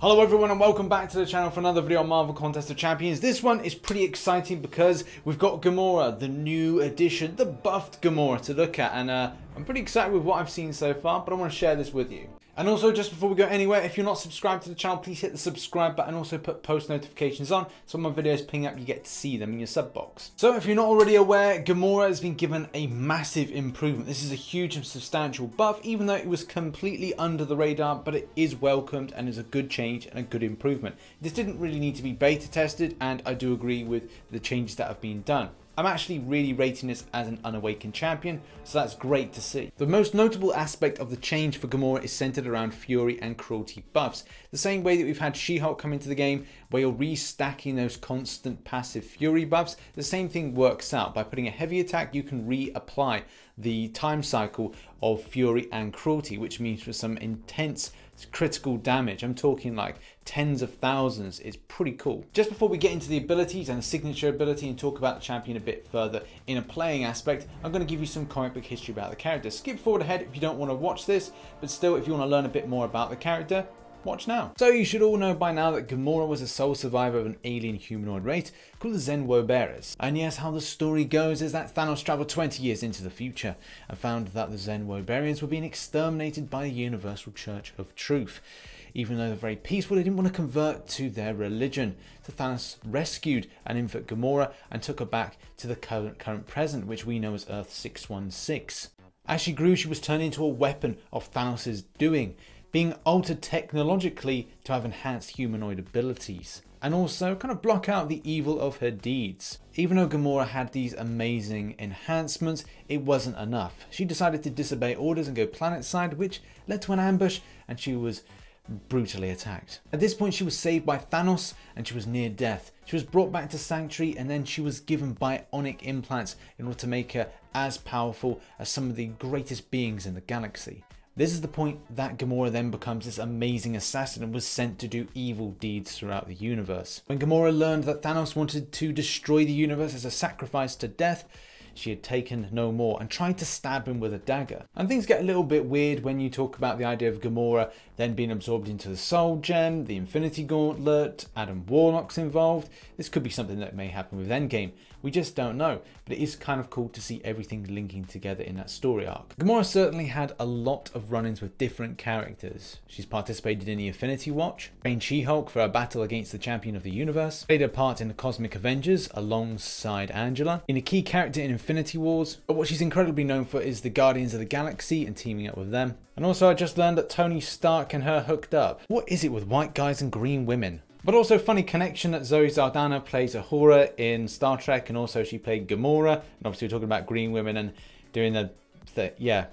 Hello everyone and welcome back to the channel for another video on Marvel Contest of Champions. This one is pretty exciting because we've got Gamora, the new edition, the buffed Gamora to look at, and I'm pretty excited with what I've seen so far, but I want to share this with you. And also, just before we go anywhere, if you're not subscribed to the channel, please hit the subscribe button and also put post notifications on, so when my videos ping up, you get to see them in your sub box. So if you're not already aware, Gamora has been given a massive improvement. This is a huge and substantial buff, even though it was completely under the radar, but it is welcomed and is a good change and a good improvement. This didn't really need to be beta tested, and I do agree with the changes that have been done. I'm actually really rating this as an unawakened champion, so that's great to see. The most notable aspect of the change for Gamora is centered around Fury and Cruelty buffs. The same way that we've had She-Hulk come into the game, where you're restacking those constant passive Fury buffs, the same thing works out. By putting a heavy attack, you can reapply the time cycle of Fury and Cruelty, which means for some intense critical damage, I'm talking like tens of thousands, it's pretty cool. Just before we get into the abilities and the signature ability and talk about the champion a bit further in a playing aspect, I'm going to give you some comic book history about the character. Skip forward ahead if you don't want to watch this, but still, if you want to learn a bit more about the character, watch now. So you should all know by now that Gamora was a sole survivor of an alien humanoid race called the Zen-Wobearers. And yes, how the story goes is that Thanos traveled 20 years into the future and found that the Zen-Wobearians were being exterminated by the Universal Church of Truth. Even though they're very peaceful, they didn't want to convert to their religion. So Thanos rescued an infant Gamora and took her back to the current present, which we know as Earth 616. As she grew, she was turned into a weapon of Thanos' doing, being altered technologically to have enhanced humanoid abilities, and also kind of block out the evil of her deeds. Even though Gamora had these amazing enhancements, it wasn't enough. She decided to disobey orders and go planet-side, which led to an ambush, and she was brutally attacked. At this point, she was saved by Thanos, and she was near death. She was brought back to Sanctuary, and then she was given bionic implants in order to make her as powerful as some of the greatest beings in the galaxy. This is the point that Gamora then becomes this amazing assassin and was sent to do evil deeds throughout the universe. When Gamora learned that Thanos wanted to destroy the universe as a sacrifice to death, she had taken no more and tried to stab him with a dagger. And things get a little bit weird when you talk about the idea of Gamora then being absorbed into the Soul Gem, the Infinity Gauntlet, Adam Warlock's involved. This could be something that may happen with Endgame. We just don't know, but it is kind of cool to see everything linking together in that story arc. Gamora certainly had a lot of run-ins with different characters. She's participated in the Infinity Watch, trained She-Hulk for a battle against the champion of the universe, played a part in the Cosmic Avengers alongside Angela, in a key character in Infinity Wars, but what she's incredibly known for is the Guardians of the Galaxy and teaming up with them. And also I just learned that Tony Stark and her hooked up. What is it with white guys and green women? But also funny connection that Zoe Saldana plays Uhura in Star Trek, and also she played Gamora. And obviously we're talking about green women and doing yeah,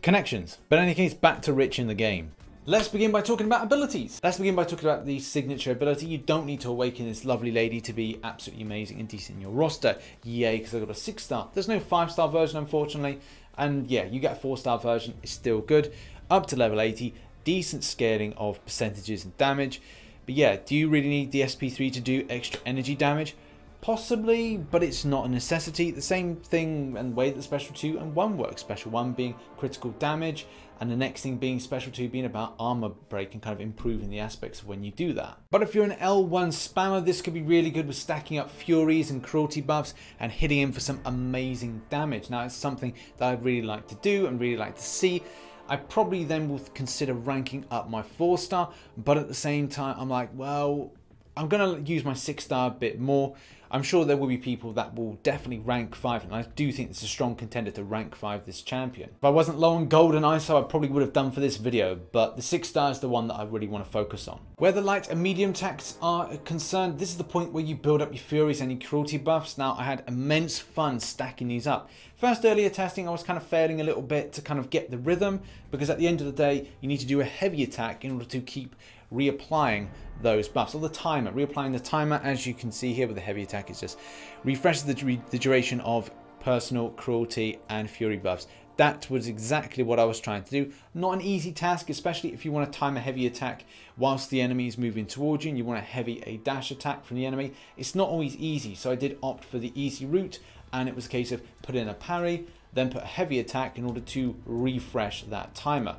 connections. But in any case, back to Rich in the game. Let's begin by talking about abilities. Let's begin by talking about the signature ability. You don't need to awaken this lovely lady to be absolutely amazing and decent in your roster. Yay, because I've got a 6-star. There's no 5-star version, unfortunately. And yeah, you get a 4-star version. It's still good. Up to level 80. Decent scaling of percentages and damage. But yeah, do you really need the SP3 to do extra energy damage? Possibly, but it's not a necessity. The same thing and way that Special 2 and 1 work. Special 1 being critical damage, and the next thing being Special 2 being about armor break and kind of improving the aspects of when you do that. But if you're an L1 spammer, this could be really good with stacking up Furies and Cruelty buffs and hitting him for some amazing damage. Now, it's something that I'd really like to do and really like to see. I probably then will consider ranking up my 4-star, but at the same time, I'm like, well, I'm going to use my 6-star a bit more. I'm sure there will be people that will definitely rank 5, and I do think it's a strong contender to rank 5 this champion. If I wasn't low on gold and ISO, I probably would have done for this video, but the 6-star is the one that I really want to focus on. Where the light and medium attacks are concerned, this is the point where you build up your Furies and your Cruelty buffs. Now, I had immense fun stacking these up. First earlier testing, I was kind of failing a little bit to kind of get the rhythm, because at the end of the day, you need to do a heavy attack in order to keep reapplying those buffs, or the timer. Reapplying the timer, as you can see here with the heavy attack, is just refreshes the duration of personal, Cruelty and Fury buffs. That was exactly what I was trying to do. Not an easy task, especially if you want to time a heavy attack whilst the enemy is moving towards you and you want to heavy a dash attack from the enemy. It's not always easy, so I did opt for the easy route, and it was a case of put in a parry, then put a heavy attack in order to refresh that timer.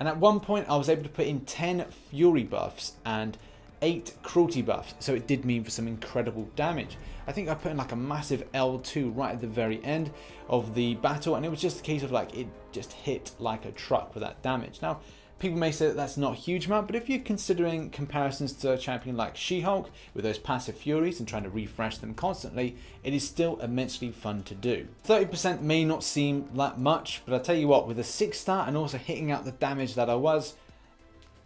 And at one point I was able to put in 10 Fury buffs and 8 cruelty buffs, so it did mean for some incredible damage. I think I put in like a massive L2 right at the very end of the battle, and it was just a case of like it just hit like a truck with that damage. Now, people may say that that's not a huge amount, but if you're considering comparisons to a champion like She-Hulk with those passive furies and trying to refresh them constantly, it is still immensely fun to do. 30% may not seem that much, but I tell you what, with a 6-star and also hitting out the damage that I was,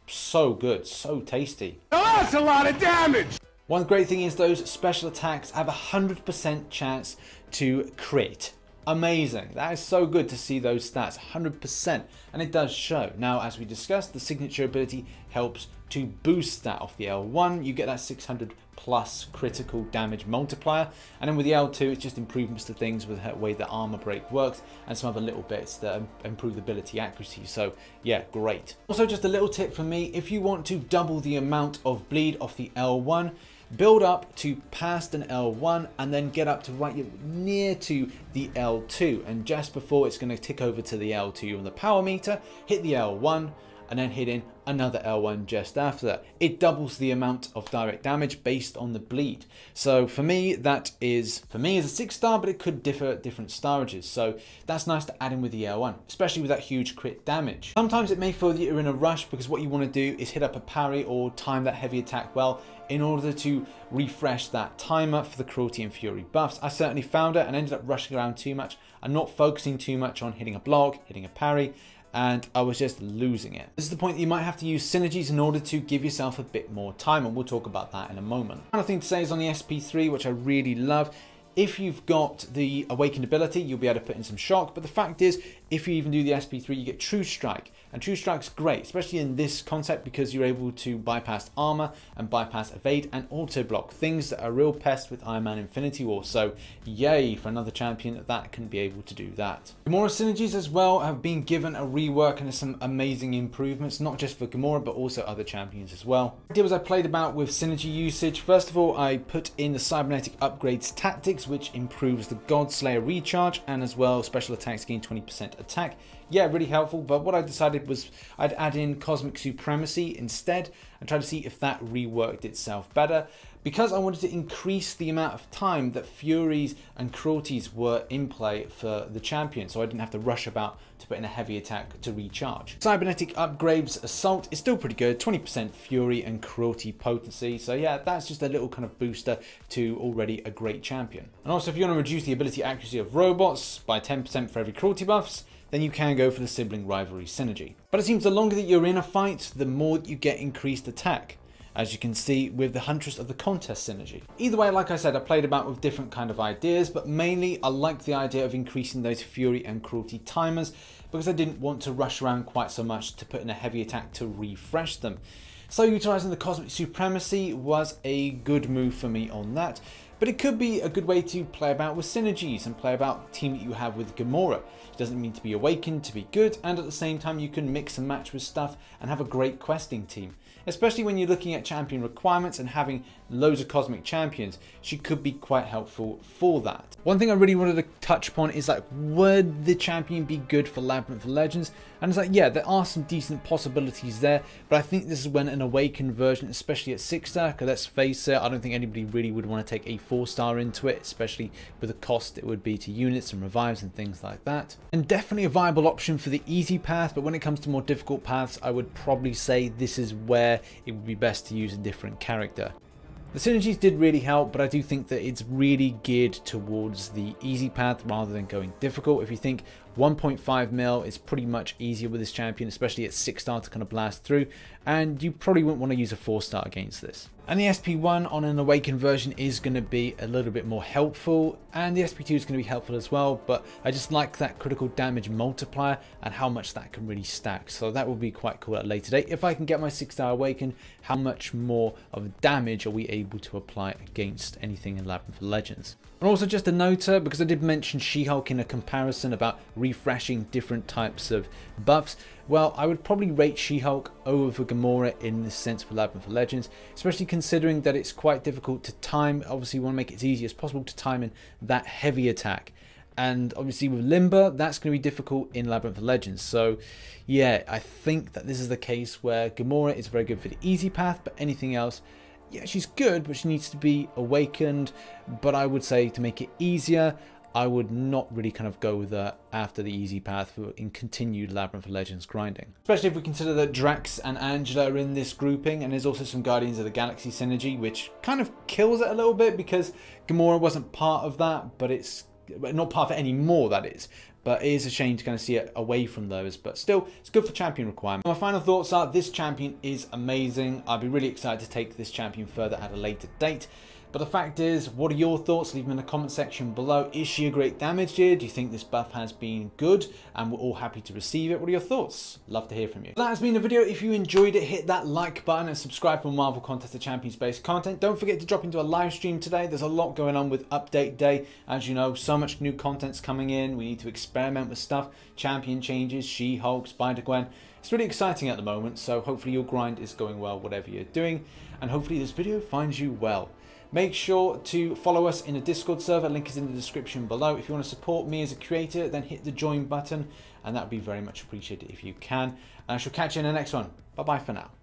so good, so tasty. Oh, that's a lot of damage! One great thing is those special attacks have a 100% chance to crit. Amazing. That is so good to see those stats, 100%, and it does show. Now, as we discussed, the signature ability helps to boost that off the L1. You get that 600 plus critical damage multiplier, and then with the L2 it's just improvements to things with the way the armor break works and some other little bits that improve the ability accuracy. So yeah, great. Also, just a little tip from me: if you want to double the amount of bleed off the L1, build up to past an L1 and then get up to right near to the L2, and just before it's going to tick over to the L2 on the power meter, hit the L1 and then hit in another L1 just after that. It doubles the amount of direct damage based on the bleed. So for me, that is, a 6-star, but it could differ at different storages. So that's nice to add in with the L1, especially with that huge crit damage. Sometimes it may feel that you're in a rush because what you want to do is hit up a parry or time that heavy attack well in order to refresh that timer for the cruelty and fury buffs. I certainly found it and ended up rushing around too much and not focusing too much on hitting a block, hitting a parry, and I was just losing it. This is the point that you might have to use synergies in order to give yourself a bit more time, and we'll talk about that in a moment. Another thing to say is on the SP3, which I really love, if you've got the awakened ability, you'll be able to put in some shock, but the fact is, if you even do the SP3, you get True Strike, and True Strike's great, especially in this concept, because you're able to bypass armor and bypass evade and auto block, things that are real pests with Iron Man Infinity War. So yay for another champion that can be able to do that. Gamora synergies as well have been given a rework, and there's some amazing improvements, not just for Gamora but also other champions as well. What I did was I played about with synergy usage. First of all, I put in the cybernetic upgrades tactics, which improves the God Slayer recharge, and as well special attacks gain 20% attack. Yeah, really helpful, but what I decided was I'd add in Cosmic Supremacy instead and try to see if that reworked itself better, because I wanted to increase the amount of time that Furies and Cruelties were in play for the champion, so I didn't have to rush about to put in a heavy attack to recharge. Cybernetic upgrades Assault is still pretty good, 20% Fury and Cruelty potency, so yeah, that's just a little kind of booster to already a great champion. And also, if you want to reduce the ability accuracy of robots by 10% for every Cruelty buffs, then you can go for the sibling rivalry synergy. But it seems the longer that you're in a fight, the more you get increased attack, as you can see with the Huntress of the Contest synergy. Either way, like I said, I played about with different kind of ideas, but mainly I like the idea of increasing those Fury and Cruelty timers, because I didn't want to rush around quite so much to put in a heavy attack to refresh them. So utilizing the Cosmic Supremacy was a good move for me on that. But it could be a good way to play about with synergies and play about the team that you have with Gamora. It doesn't mean to be awakened to be good, and at the same time you can mix and match with stuff and have a great questing team. Especially when you're looking at champion requirements and having loads of cosmic champions, she could be quite helpful for that. One thing I really wanted to touch upon is like, would the champion be good for Labyrinth of Legends? And it's like, yeah, there are some decent possibilities there, but I think this is when an awakened version, especially at 6-star, because let's face it, I don't think anybody really would want to take a 4-star into it, especially with the cost it would be to units and revives and things like that. And definitely a viable option for the easy path, but when it comes to more difficult paths, I would probably say this is where it would be best to use a different character. The synergies did really help, but I do think that it's really geared towards the easy path rather than going difficult. If you think 1.5 mil is pretty much easier with this champion, especially at 6-star to kind of blast through, and you probably wouldn't want to use a 4-star against this. And the SP1 on an awakened version is going to be a little bit more helpful, and the SP2 is going to be helpful as well, but I just like that critical damage multiplier and how much that can really stack. So that will be quite cool at a later date. If I can get my 6-star awakened, how much more of damage are we able to apply against anything in Labyrinth of Legends? And also just a noter, because I did mention She-Hulk in a comparison about refreshing different types of buffs. Well, I would probably rate She-Hulk over Gamora in this sense for Labyrinth of Legends, especially considering that it's quite difficult to time. Obviously, you want to make it as easy as possible to time in that heavy attack. And obviously with Limber, that's going to be difficult in Labyrinth of Legends. So yeah, I think that this is the case where Gamora is very good for the easy path, but anything else, yeah, she's good, but she needs to be awakened. But I would say to make it easier, I would not really kind of go with that after the easy path in continued Labyrinth of Legends grinding. Especially if we consider that Drax and Angela are in this grouping, and there's also some Guardians of the Galaxy synergy, which kind of kills it a little bit because Gamora wasn't part of that, but it's not part of it anymore, that is. But it is a shame to kind of see it away from those, but still, it's good for champion requirement. My final thoughts are, this champion is amazing. I'd be really excited to take this champion further at a later date. But the fact is, what are your thoughts? Leave them in the comment section below. Is she a great damage dealer? Do you think this buff has been good? And we're all happy to receive it. What are your thoughts? Love to hear from you. That has been the video. If you enjoyed it, hit that like button and subscribe for Marvel Contest of Champions based content. Don't forget to drop into a live stream today. There's a lot going on with update day. As you know, so much new content's coming in. We need to experiment with stuff. Champion changes, She-Hulk, Spider-Gwen. It's really exciting at the moment. So hopefully your grind is going well, whatever you're doing. And hopefully this video finds you well. Make sure to follow us in the Discord server, link is in the description below. If you want to support me as a creator, then hit the join button, and that would be very much appreciated if you can. And I shall catch you in the next one. Bye bye for now.